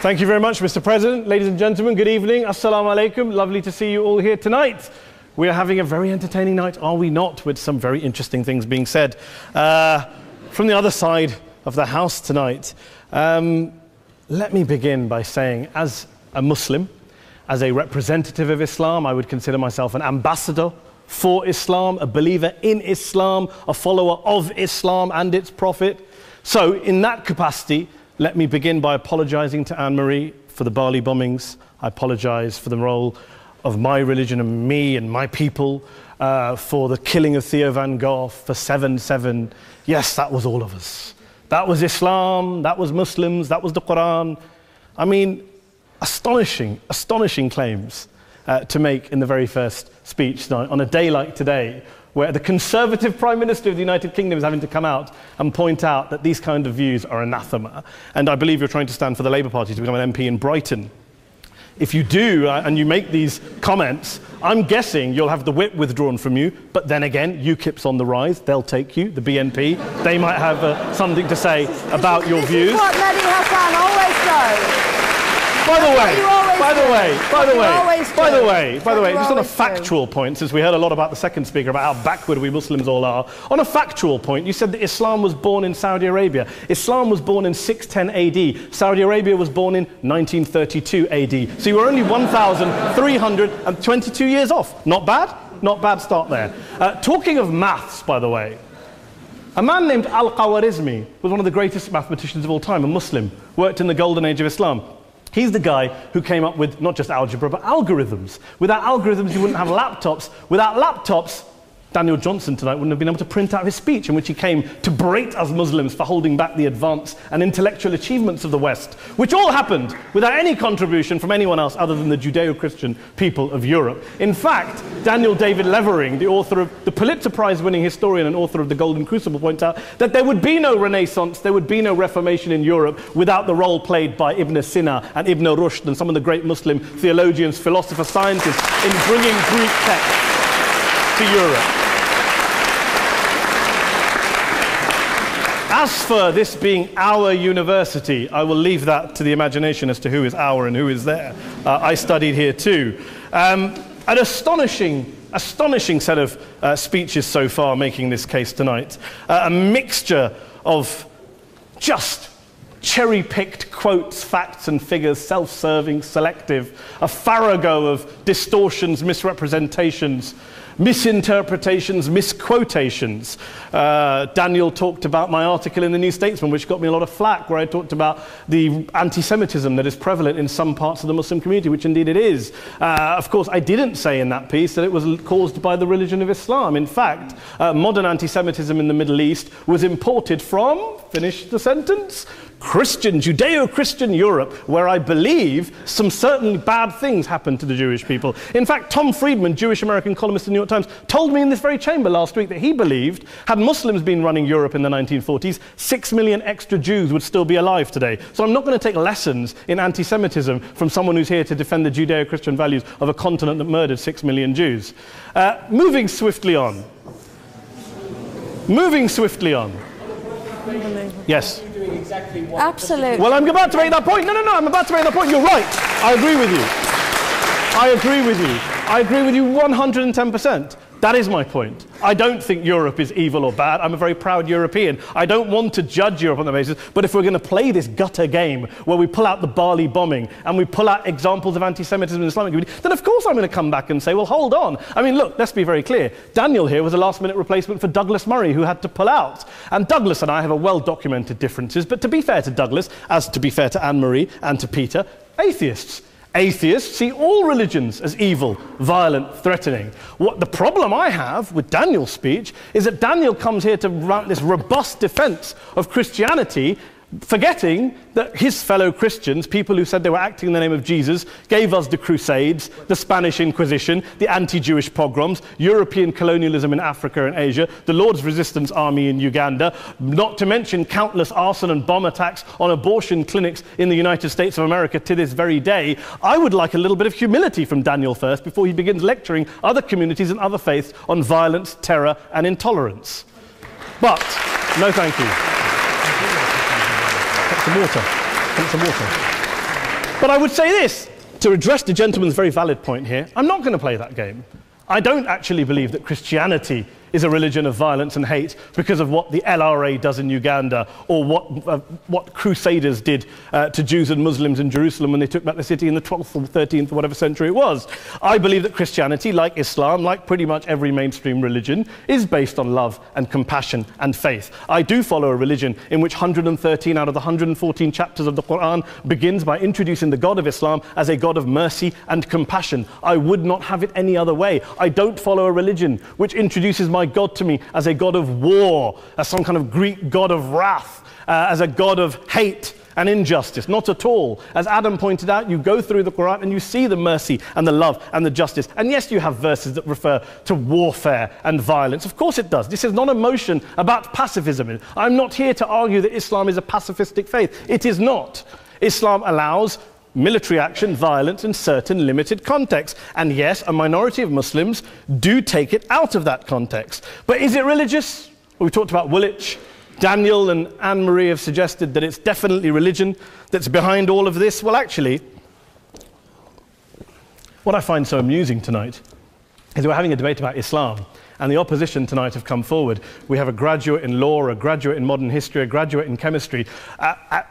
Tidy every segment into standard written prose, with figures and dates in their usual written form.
Thank you very much, Mr. President. Ladies and gentlemen, good evening. Assalamu alaikum. Lovely to see you all here tonight. We are having a very entertaining night, are we not, with some very interesting things being said from the other side of the house tonight. Let me begin by saying, as a Muslim, as a representative of Islam, I would consider myself an ambassador for Islam, a believer in Islam, a follower of Islam and its Prophet. So, in that capacity, let me begin by apologizing to Anne-Marie for the Bali bombings. I apologize for the role of my religion and me and my people, for the killing of Theo van Gogh, for 7/7. Yes, that was all of us. That was Islam, that was Muslims, that was the Quran. I mean, astonishing claims to make in the very first speech tonight, on a day like today, where the Conservative Prime Minister of the United Kingdom is having to come out and point out that these kind of views are anathema. And I believe you're trying to stand for the Labour Party to become an MP in Brighton. If you do, and you make these comments, I'm guessing you'll have the whip withdrawn from you, but then again, UKIP's on the rise, they'll take you, the BNP, they might have something to say about your views. This is what Mehdi Hassan always does. By the way, just on a factual point, since we heard a lot about the second speaker, about how backward we Muslims all are, on a factual point, you said that Islam was born in Saudi Arabia. Islam was born in 610 AD. Saudi Arabia was born in 1932 AD. So you were only 1,322 years off. Not bad? Not bad start there. Talking of maths, by the way, a man named Al-Khwarizmi was one of the greatest mathematicians of all time, a Muslim, worked in the golden age of Islam. He's the guy who came up with not just algebra, but algorithms. Without algorithms, you wouldn't have laptops. Without laptops, Daniel Johnson tonight wouldn't have been able to print out his speech in which he came to berate us Muslims for holding back the advance and intellectual achievements of the West, which all happened without any contribution from anyone else other than the Judeo-Christian people of Europe. In fact, Daniel David Levering, the author of the Pulitzer Prize-winning historian and author of The Golden Crucible, points out that there would be no Renaissance, there would be no Reformation in Europe without the role played by Ibn Sina and Ibn Rushd and some of the great Muslim theologians, philosophers, scientists in bringing Greek texts to Europe. As for this being our university, I will leave that to the imagination as to who is our and who is there. I studied here too. An astonishing set of speeches so far making this case tonight. A mixture of just cherry-picked quotes, facts and figures, self-serving, selective, a farrago of distortions, misrepresentations, misinterpretations, misquotations. Daniel talked about my article in the New Statesman, which got me a lot of flack, where I talked about the anti-Semitism that is prevalent in some parts of the Muslim community, which indeed it is. Of course, I didn't say in that piece that it was caused by the religion of Islam. In fact, modern anti-Semitism in the Middle East was imported from, finish the sentence, Christian, Judeo-Christian Europe, where I believe some certainly bad things happened to the Jewish people. In fact, Tom Friedman, Jewish-American columnist in the New York Times, told me in this very chamber last week that he believed, had Muslims been running Europe in the 1940s, 6 million extra Jews would still be alive today. So I'm not going to take lessons in anti-Semitism from someone who's here to defend the Judeo-Christian values of a continent that murdered 6 million Jews. Moving swiftly on. Yes. Absolutely. Well, I'm about to make that point. No, I'm about to make that point. You're right. I agree with you. I agree with you 110%. That is my point. I don't think Europe is evil or bad. I'm a very proud European. I don't want to judge Europe on that basis, but if we're going to play this gutter game where we pull out the Bali bombing and we pull out examples of anti-Semitism in the Islamic community, then of course I'm going to come back and say, well, hold on. I mean, look, let's be very clear. Daniel here was a last-minute replacement for Douglas Murray, who had to pull out. And Douglas and I have a well-documented differences, but to be fair to Douglas, as to be fair to Anne-Marie and to Peter, atheists. Atheists see all religions as evil, violent, threatening. What the problem I have with Daniel's speech is that Daniel comes here to run this robust defense of Christianity, forgetting that his fellow Christians, people who said they were acting in the name of Jesus, gave us the Crusades, the Spanish Inquisition, the anti-Jewish pogroms, European colonialism in Africa and Asia, the Lord's Resistance Army in Uganda, not to mention countless arson and bomb attacks on abortion clinics in the United States of America to this very day. I would like a little bit of humility from Daniel first before he begins lecturing other communities and other faiths on violence, terror and intolerance. But, no thank you. Some water. But I would say this, to address the gentleman's very valid point here, I'm not going to play that game. I don't actually believe that Christianity is a religion of violence and hate because of what the LRA does in Uganda or what Crusaders did to Jews and Muslims in Jerusalem when they took back the city in the 12th or 13th or whatever century it was. I believe that Christianity, like Islam, like pretty much every mainstream religion, is based on love and compassion and faith. I do follow a religion in which 113 out of the 114 chapters of the Quran begins by introducing the God of Islam as a God of mercy and compassion. I would not have it any other way. I don't follow a religion which introduces my God to me as a God of war, as some kind of Greek God of wrath, as a God of hate and injustice. Not at all. As Adam pointed out, you go through the Quran and you see the mercy and the love and the justice. And yes, you have verses that refer to warfare and violence. Of course it does. This is not a motion about pacifism. I'm not here to argue that Islam is a pacifistic faith. It is not. Islam allows military action, violence in certain limited contexts. And yes, a minority of Muslims do take it out of that context. But is it religious? Well, we talked about Woolwich. Daniel and Anne-Marie have suggested that it's definitely religion that's behind all of this. Well, actually, what I find so amusing tonight is we're having a debate about Islam. And the opposition tonight have come forward. We have a graduate in law, a graduate in modern history, a graduate in chemistry.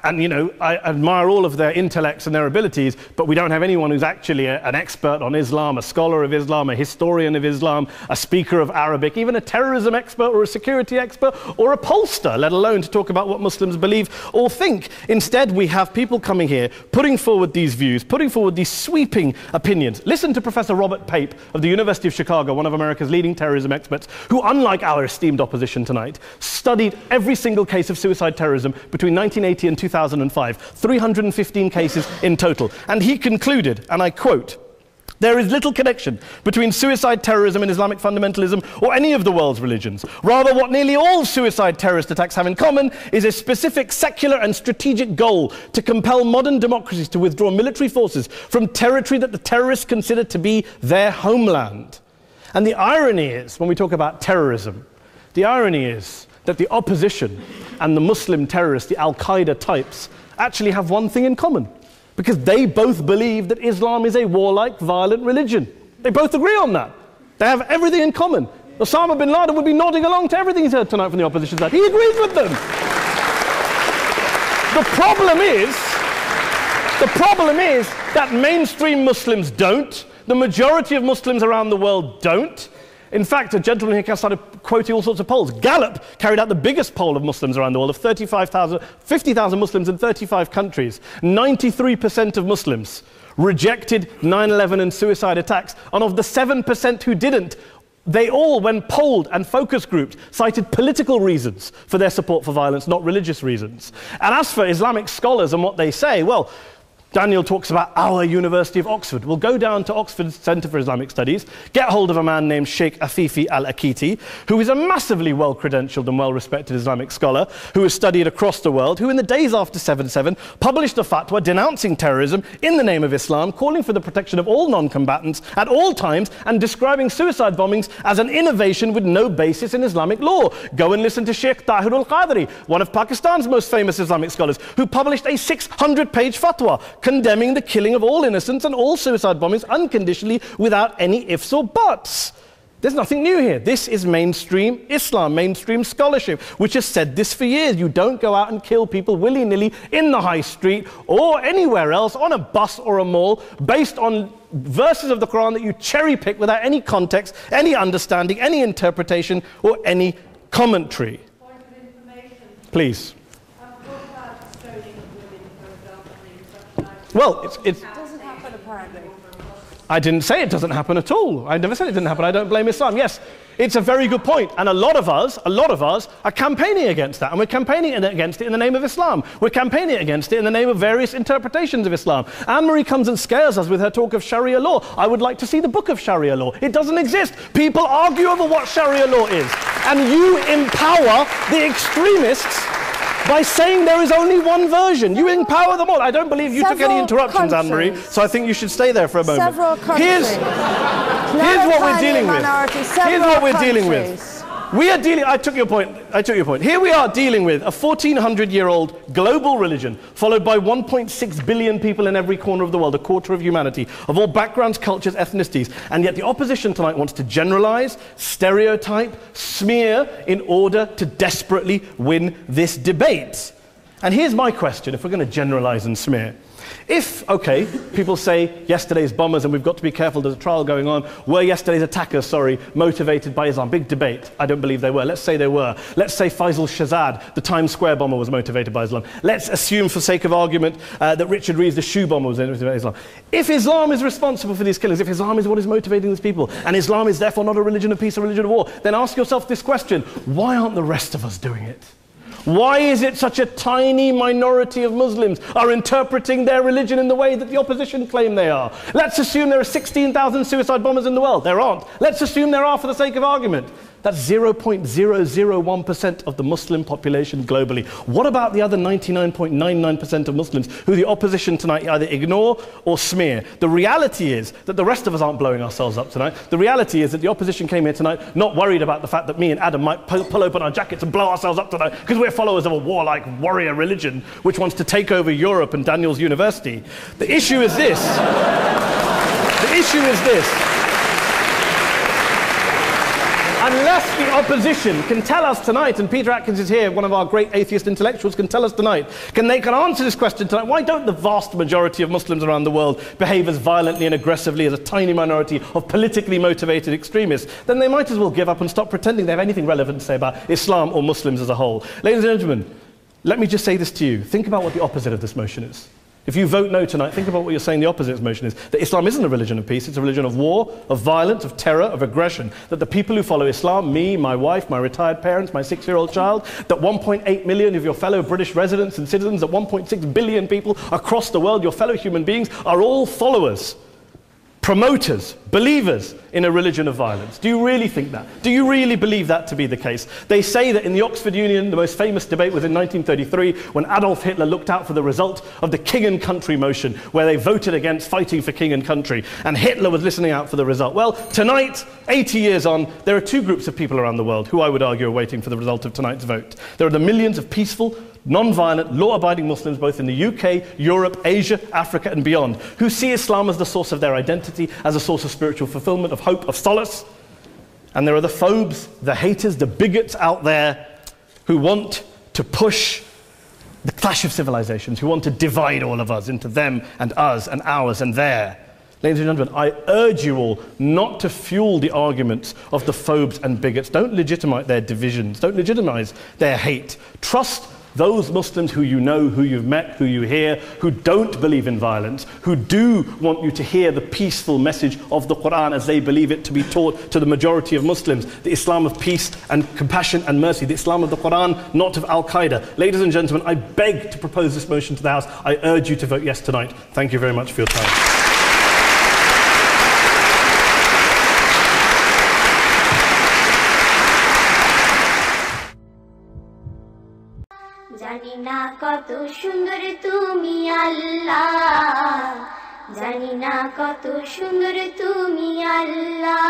And, you know, I admire all of their intellects and their abilities, but we don't have anyone who's actually an expert on Islam, a scholar of Islam, a historian of Islam, a speaker of Arabic, even a terrorism expert or a security expert or a pollster, let alone to talk about what Muslims believe or think. Instead, we have people coming here, putting forward these views, putting forward these sweeping opinions. Listen to Professor Robert Pape of the University of Chicago, one of America's leading terrorism experts, who, unlike our esteemed opposition tonight, studied every single case of suicide terrorism between 1980 and 2005, 315 cases in total. And he concluded, and I quote, "There is little connection between suicide terrorism and Islamic fundamentalism or any of the world's religions. Rather, what nearly all suicide terrorist attacks have in common is a specific secular and strategic goal to compel modern democracies to withdraw military forces from territory that the terrorists consider to be their homeland." And the irony is, when we talk about terrorism, the irony is that the opposition and the Muslim terrorists, the Al-Qaeda types, actually have one thing in common, because they both believe that Islam is a warlike, violent religion. They both agree on that. They have everything in common. Osama bin Laden would be nodding along to everything he's heard tonight from the opposition side. He agrees with them. The problem is that mainstream Muslims don't. The majority of Muslims around the world don't. In fact, a gentleman here started quoting all sorts of polls. Gallup carried out the biggest poll of Muslims around the world, of 50,000 Muslims in 35 countries. 93% of Muslims rejected 9/11 and suicide attacks. And of the 7% who didn't, they all, when polled and focus grouped, cited political reasons for their support for violence, not religious reasons. And as for Islamic scholars and what they say, well, Daniel talks about our University of Oxford. We'll go down to Oxford Centre for Islamic Studies, get hold of a man named Sheikh Afifi al-Akiti, who is a massively well-credentialed and well-respected Islamic scholar, who has studied across the world, who in the days after 7/7 published a fatwa denouncing terrorism in the name of Islam, calling for the protection of all non-combatants at all times, and describing suicide bombings as an innovation with no basis in Islamic law. Go and listen to Sheikh Tahir al-Qadri, one of Pakistan's most famous Islamic scholars, who published a 600-page fatwa condemning the killing of all innocents and all suicide bombings unconditionally without any ifs or buts. There's nothing new here. This is mainstream Islam, mainstream scholarship, which has said this for years. You don't go out and kill people willy-nilly in the high street or anywhere else, on a bus or a mall, based on verses of the Quran that you cherry-pick without any context, any understanding, any interpretation, or any commentary. Point of information. Please. Well, it doesn't happen apparently. I didn't say it doesn't happen at all. I never said it didn't happen. I don't blame Islam. Yes, it's a very good point. And a lot of us are campaigning against that. And we're campaigning against it in the name of Islam. We're campaigning against it in the name of various interpretations of Islam. Anne-Marie comes and scares us with her talk of Sharia law. I would like to see the book of Sharia law. It doesn't exist. People argue over what Sharia law is. And you empower the extremists by saying there is only one version. You empower them all. I don't believe you took any interruptions, Anne-Marie, so I think you should stay there for a moment. Several countries. Here's what we're dealing with. Here's what we're dealing with. We are dealing, I took your point. Here we are dealing with a 1400-year-old global religion followed by 1.6 billion people in every corner of the world, a quarter of humanity, of all backgrounds, cultures, ethnicities. And yet the opposition tonight wants to generalize, stereotype, smear in order to desperately win this debate. And here's my question, if we're going to generalize and smear. If, okay, people say yesterday's bombers, and we've got to be careful, there's a trial going on, were yesterday's attackers, motivated by Islam? Big debate. I don't believe they were. Let's say they were. Let's say Faisal Shahzad, the Times Square bomber, was motivated by Islam. Let's assume, for sake of argument, that Richard Reeves, the shoe bomber, was motivated by Islam. If Islam is responsible for these killings, if Islam is what is motivating these people, and Islam is therefore not a religion of peace, a religion of war, then ask yourself this question: why aren't the rest of us doing it? Why is it such a tiny minority of Muslims are interpreting their religion in the way that the opposition claim they are? Let's assume there are 16,000 suicide bombers in the world. There aren't. Let's assume there are for the sake of argument. That's 0.001% of the Muslim population globally. What about the other 99.99% of Muslims who the opposition tonight either ignore or smear? The reality is that the rest of us aren't blowing ourselves up tonight. The reality is that the opposition came here tonight not worried about the fact that me and Adam might pull open our jackets and blow ourselves up tonight because we're followers of a warlike warrior religion which wants to take over Europe and Daniel's university. The issue is this. The issue is this. Unless the opposition can tell us tonight, and Peter Atkins is here, one of our great atheist intellectuals, can tell us tonight, can answer this question tonight: why don't the vast majority of Muslims around the world behave as violently and aggressively as a tiny minority of politically motivated extremists? Then they might as well give up and stop pretending they have anything relevant to say about Islam or Muslims as a whole. Ladies and gentlemen, let me just say this to you. Think about what the opposite of this motion is. If you vote no tonight, think about what you're saying the opposite of this motion is. That Islam isn't a religion of peace, it's a religion of war, of violence, of terror, of aggression. That the people who follow Islam, me, my wife, my retired parents, my 6-year-old child, that 1.8 million of your fellow British residents and citizens, that 1.6 billion people across the world, your fellow human beings, are all followers, promoters, believers in a religion of violence. Do you really think that? Do you really believe that to be the case? They say that in the Oxford Union, the most famous debate was in 1933 when Adolf Hitler looked out for the result of the King and Country motion, where they voted against fighting for king and country, and Hitler was listening out for the result. Well, tonight, 80 years on, there are two groups of people around the world who I would argue are waiting for the result of tonight's vote. There are the millions of peaceful, non-violent, law-abiding Muslims both in the UK, Europe, Asia, Africa and beyond, who see Islam as the source of their identity, as a source of spiritual fulfillment, of hope, of solace. And there are the phobes, the haters, the bigots out there who want to push the clash of civilizations, who want to divide all of us into them and us and ours and their. Ladies and gentlemen, I urge you all not to fuel the arguments of the phobes and bigots. Don't legitimize their divisions. Don't legitimize their hate. Trust those Muslims who you know, who you've met, who you hear, who don't believe in violence, who do want you to hear the peaceful message of the Quran as they believe it to be taught to the majority of Muslims, the Islam of peace and compassion and mercy, the Islam of the Quran, not of Al-Qaeda. Ladies and gentlemen, I beg to propose this motion to the House. I urge you to vote yes tonight. Thank you very much for your time. জানি না কত সুন্দর তুমি আল্লাহ, জানি না কত সুন্দর তুমি আল্লাহ।